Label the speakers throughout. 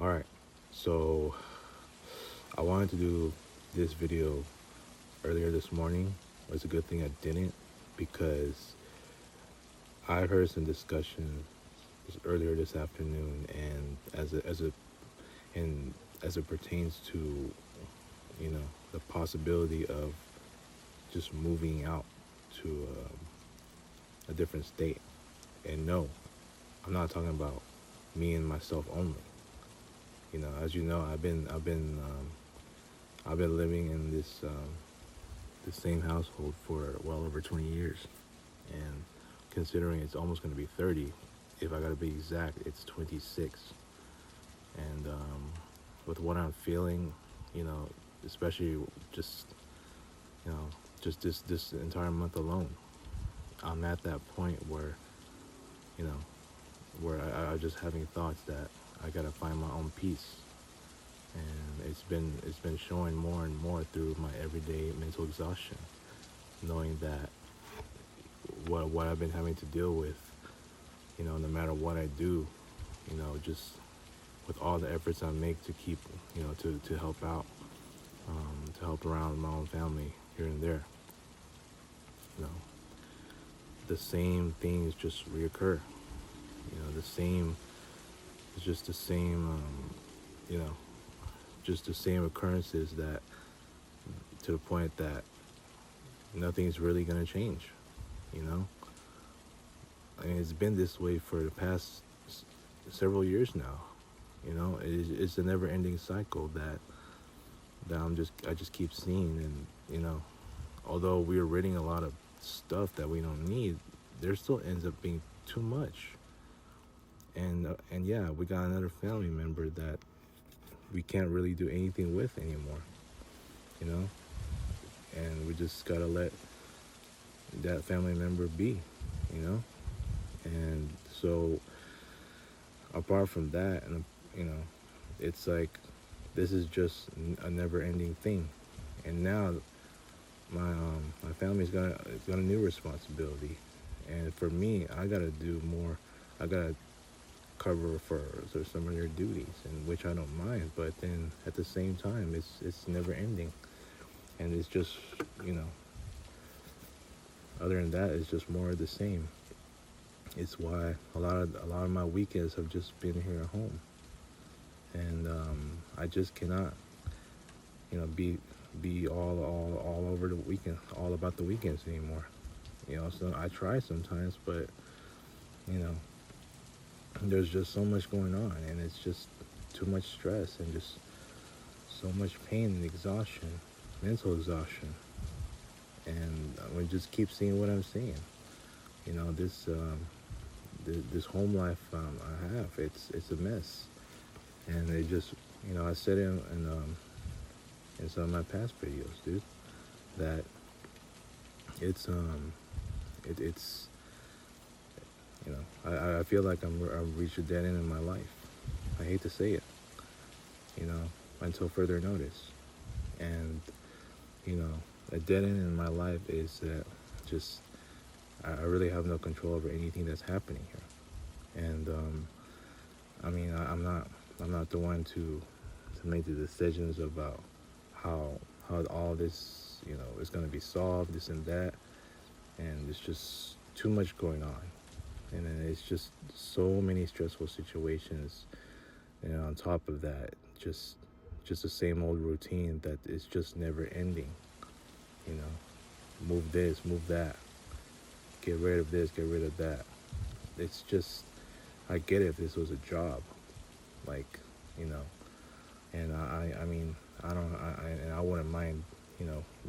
Speaker 1: All right, so I wanted to do this video earlier this morning. It's a good thing I didn't because I heard some discussion earlier this afternoon, and as it pertains to the possibility of just moving out to a different state. And no, I'm not talking about me and myself only. As you know, I've been living in the same household for well over 20 years, and considering it's almost going to be 30, if I got to be exact, it's 26. And with what I'm feeling, you know, especially just just this entire month alone, I'm at that point where you know I just having thoughts that I gotta find my own peace, and it's been showing more and more through my everyday mental exhaustion, knowing that what I've been having to deal with, no matter what I do, just with all the efforts I make to keep, to help out, to help around my own family here and there, you know, the same things just reoccur. The same, it's just the same, you know, just the same occurrences that, to the point that nothing's really gonna change, you know? I mean, it's been this way for the past several years now. It's a never-ending cycle that I just keep seeing, and although we're reading a lot of stuff that we don't need, there still ends up being too much. And yeah, we got another family member that we can't really do anything with anymore, you know, and we just gotta let that family member be, you know. And so apart from that, and it's like this is just a never-ending thing. And now my family's got a new responsibility, and for me, I gotta do more. I gotta cover for some of their duties, and which I don't mind. But then at the same time, it's never ending, and it's just other than that, it's just more of the same. It's why a lot of my weekends have just been here at home, and I just cannot be all over the weekend, all about the weekends anymore. So I try sometimes, but you know there's just so much going on, and it's just too much stress and just so much pain and exhaustion, mental exhaustion. And we just keep seeing what I'm seeing. This home life I have, it's a mess. And they just, I said in some of my past videos, dude, that it's it's I feel like I've reached a dead end in my life. I hate to say it, until further notice. And a dead end in my life is that just I really have no control over anything that's happening here. And I mean, I'm not the one to make the decisions about how all this is going to be solved, this and that. And it's just too much going on, and then it's just so many stressful situations, and on top of that, just the same old routine that is just never ending. Move this, move that, get rid of this, get rid of that. It's just, I get it if this was a job, like, and I mean, I wouldn't mind,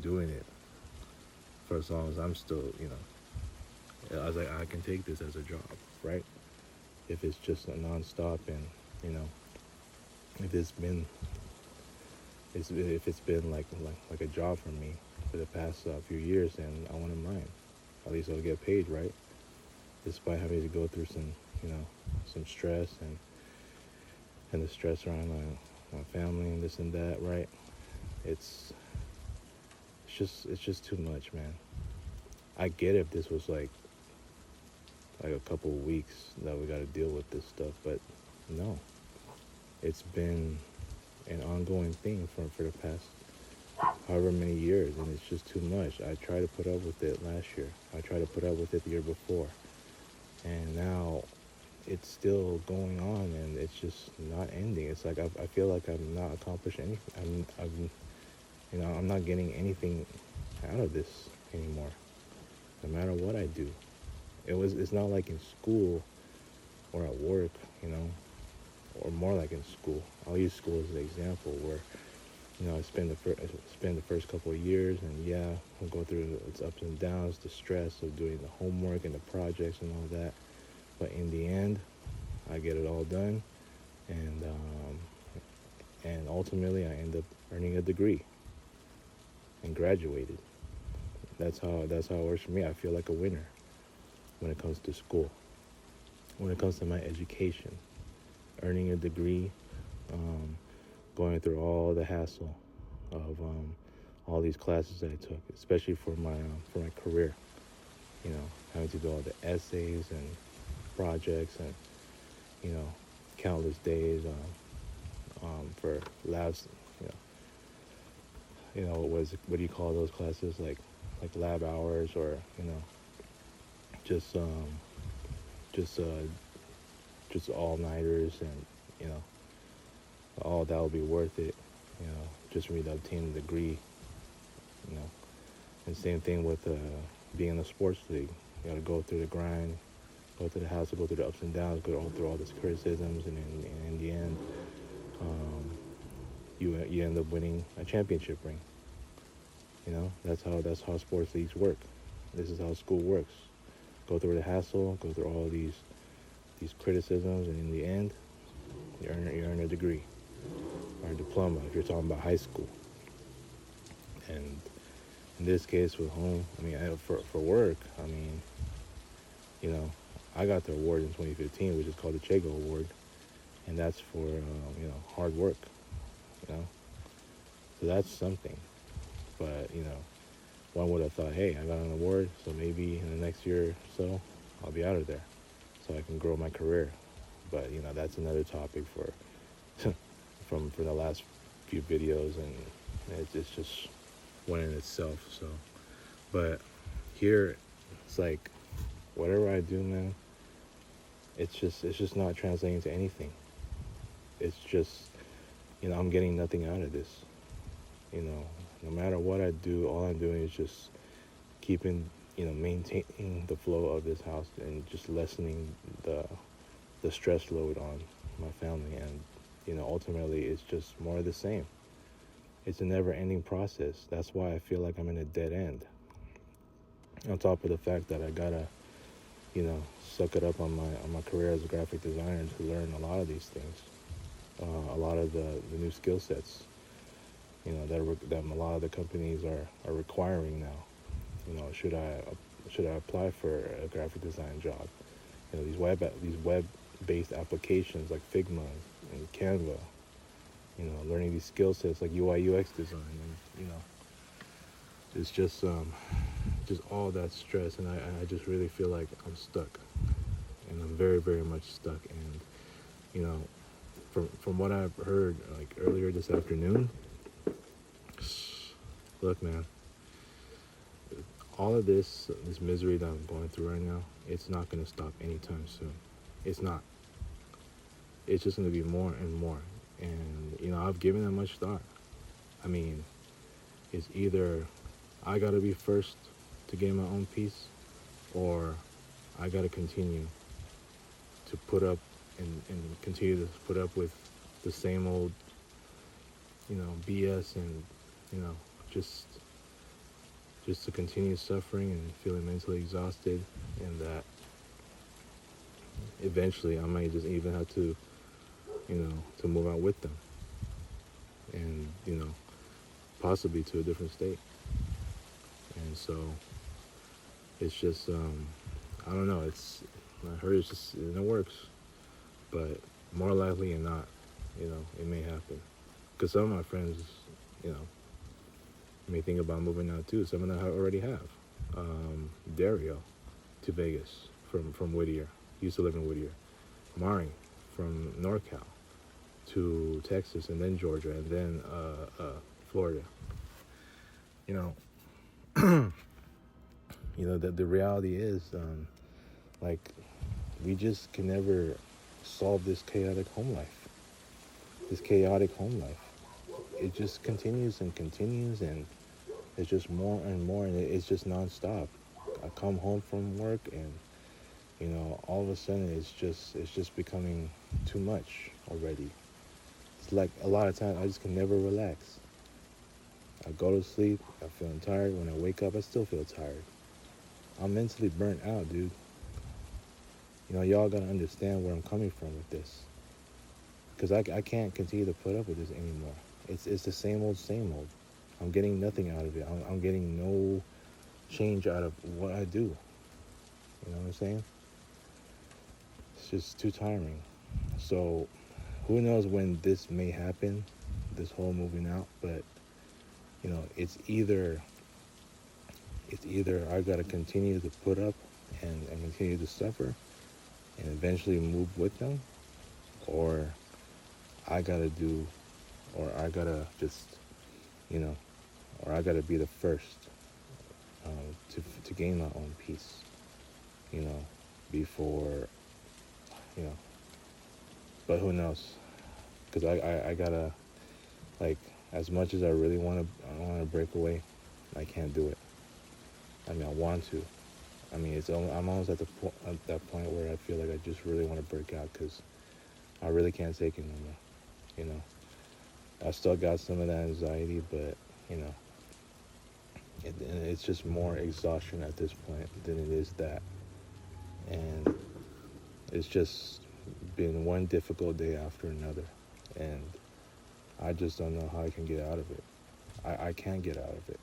Speaker 1: doing it for as long as I'm still, I was like, I can take this as a job, right? If it's just a nonstop, and if it's been like a job for me for the past few years, then I wouldn't mind. At least I'll get paid, right? Despite having to go through some stress and the stress around my family and this and that, right? It's just too much, man. I get if this was like a couple of weeks that we got to deal with this stuff, but no, it's been an ongoing thing for the past however many years, and it's just too much. I tried to put up with it last year. I tried to put up with it the year before, and now it's still going on, and it's just not ending. It's like I feel like I'm not accomplishing anything. I'm not getting anything out of this anymore. No matter what I do, it's not like in school or at work, or more like in school. I'll use school as an example where, I spend the first couple of years, and yeah, I'll go through its ups and downs, the stress of doing the homework and the projects and all that. But in the end, I get it all done, and ultimately I end up earning a degree and graduated. That's how it works for me. I feel like a winner when it comes to school, when it comes to my education, earning a degree, going through all the hassle of all these classes that I took, especially for my career. Having to do all the essays and projects and countless days for labs. What do you call those classes, like lab hours, or just all-nighters, and all that will be worth it, just for me to obtain a degree. And same thing with being in a sports league. You got to go through the grind, go through the hassle, go through the ups and downs, go through all these criticisms, and in the end, you end up winning a championship ring. That's how sports leagues work. This is how school works. Go through the hassle, go through all these criticisms, and in the end, you earn a degree or a diploma if you're talking about high school. And in this case with home, for work, I got the award in 2015, which is called the Chego Award, and that's for hard work. So that's something. But one would have thought, hey, I got an award, so maybe in the next year or so, I'll be out of there, so I can grow my career. But that's another topic for from the last few videos, and it's just one in itself. So, but here, it's like whatever I do, man, it's just not translating to anything. It's just I'm getting nothing out of this. No matter what I do, all I'm doing is just keeping, maintaining the flow of this house and just lessening the stress load on my family. And, ultimately it's just more of the same. It's a never-ending process. That's why I feel like I'm in a dead end. On top of the fact that I gotta, suck it up on my career as a graphic designer to learn a lot of these things, a lot of the new skill sets, that a lot of the companies are requiring now. Should I apply for a graphic design job? These web-based applications like Figma and Canva. Learning these skill sets like UI UX design, and it's just all that stress, and I just really feel like I'm stuck, and I'm very, very much stuck. And from what I've heard, like earlier this afternoon, look, man, all of this misery that I'm going through right now, it's not going to stop anytime soon. It's not. It's just going to be more and more. And, I've given it much thought. It's either I got to be first to gain my own peace, or I got to continue to put up and continue to put up with the same old, BS, and, just to continue suffering and feeling mentally exhausted, and that eventually I might just even have to, to move out with them, and, possibly to a different state. And so it's just, I don't know, I heard it's just in the works, but more likely than not, it may happen. Because some of my friends, may think about moving out too. Some of them already have. Dario to Vegas from Whittier. He used to live in Whittier. Mari from NorCal. to Texas and then Georgia and then Florida. You know, the reality is, like, we just can never solve this chaotic home life. This chaotic home life. It just continues and continues, and it's just more and more, and it's just nonstop. I come home from work, and all of a sudden it's just becoming too much already. It's like a lot of times I just can never relax. I go to sleep, I'm feeling tired. When I wake up, I still feel tired. I'm mentally burnt out, dude. Y'all gotta understand where I'm coming from with this. Because I can't continue to put up with this anymore. It's the same old, same old. I'm getting nothing out of it. I'm getting no change out of what I do. You know what I'm saying? It's just too tiring. So who knows when this may happen, this whole moving out, but it's either I gotta continue to put up and continue to suffer and eventually move with them, or I gotta just, or I gotta be the first to gain my own peace, before, but who knows? Because I gotta, like, as much as I really want to break away, I can't do it. I mean, I want to. I mean, I'm almost at that point where I feel like I just really want to break out because I really can't take it no more. I still got some of that anxiety, but it's just more exhaustion at this point than it is that. And it's just been one difficult day after another, and I just don't know how I can get out of it. I can't get out of it.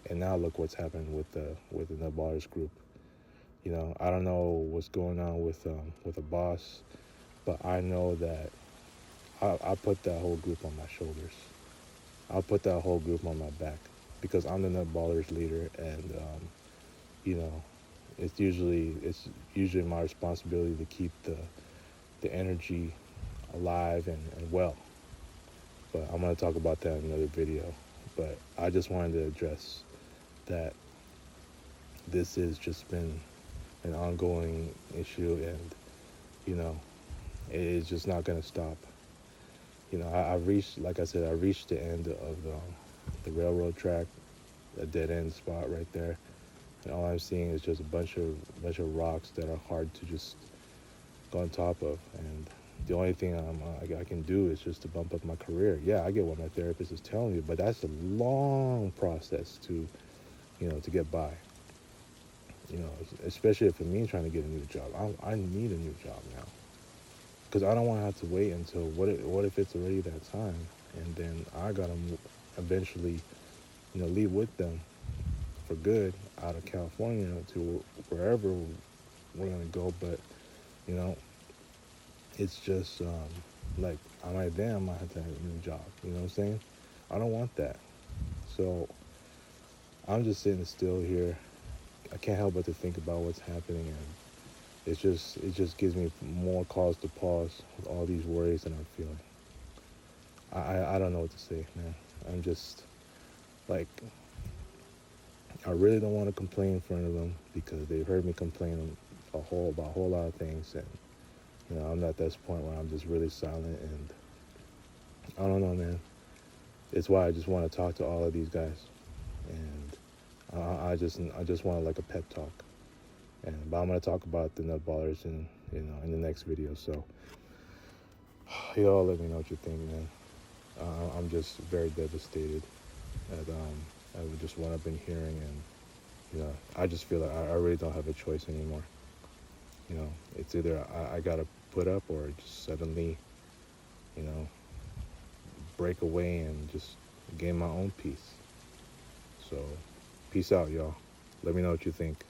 Speaker 1: And now look what's happened with the Nut Ballers group. I don't know what's going on with the boss, but I know that I put that whole group on my shoulders. I'll put that whole group on my back because I'm the Nut Ballers leader, and it's usually my responsibility to keep the energy alive and well. But I'm going to talk about that in another video. But I just wanted to address that this has just been an ongoing issue, and it's just not going to stop. I reached the end of the railroad track, a dead end spot right there, and all I'm seeing is just a bunch of rocks that are hard to just go on top of, and the only thing I can do is just to bump up my career. Yeah, I get what my therapist is telling me, but that's a long process to get by. Especially for me trying to get a new job. I need a new job now. Because I don't want to have to wait until, what if it's already that time? And then I got to eventually, leave with them for good out of California to wherever we're going to go. But, it's just, like, I might have to have a new job. You know what I'm saying? I don't want that. So I'm just sitting still here. I can't help but to think about what's happening, and it just gives me more cause to pause with all these worries that I'm feeling. I don't know what to say, man. I'm just, like, I really don't want to complain in front of them because they've heard me complain about a whole lot of things, and I'm at this point where I'm just really silent, and I don't know, man. It's why I just want to talk to all of these guys, and I just want like a pep talk, but I'm gonna talk about the Nut Ballers in the next video. So y'all let me know what you think, man. I'm just very devastated at just what I've been hearing, and I just feel like I really don't have a choice anymore. It's either I gotta put up or just suddenly break away and just gain my own peace. So peace out, y'all. Let me know what you think.